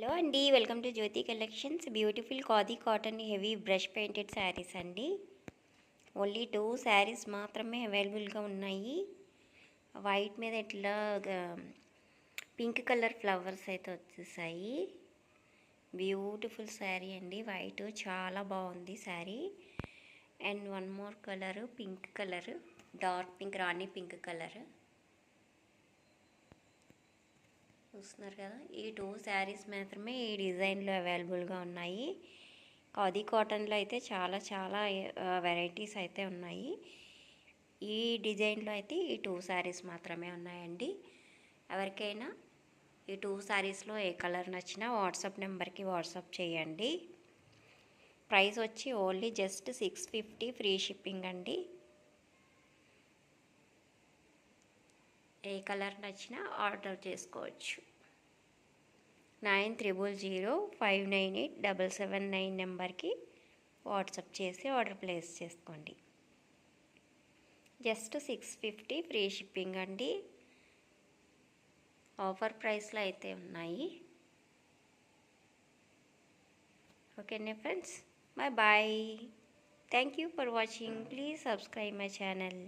Hello అండి, welcome to Jyoti collections. Beautiful khadi cotton heavy brush painted saris అండి. Only 2 saris మాత్రమే అవైలబుల్గా ఉన్నాయి. వైట్ మీద ఇట్లా పింక్ కలర్ ఫ్లవర్స్ అయితే వచ్చేసాయి. బ్యూటిఫుల్ శారీ అండి. వైట్ చాలా బాగుంది sari. And one more colour pink colour, dark pink, Rani pink colour చూస్తున్నారు కదా. ఈ 2 శారీస్ మాత్రమే ఈ డిజైన్లో అవైలబుల్గా ఉన్నాయి. ఖాదీ కాటన్లో అయితే చాలా వెరైటీస్ అయితే ఉన్నాయి. ఈ డిజైన్లో అయితే ఈ 2 శారీస్ మాత్రమే ఉన్నాయండి. ఎవరికైనా ఈ 2 శారీస్లో ఏ కలర్ నచ్చినా వాట్సాప్ నెంబర్కి వాట్సాప్ చేయండి. ప్రైస్ వచ్చి ఓన్లీ జస్ట్ 650 ఫ్రీ షిప్పింగ్ అండి. ఏ కలర్ నచ్చినా ఆర్డర్ చేసుకోవచ్చు. 9300598779 నెంబర్కి వాట్సాప్ చేసి ఆర్డర్ ప్లేస్ చేసుకోండి. జస్ట్ 650 ఫ్రీ షిప్పింగ్ అండి. ఆఫర్ ప్రైస్లో అయితే ఉన్నాయి. ఓకేనా friends, bye. Thank you for watching. Please subscribe my channel.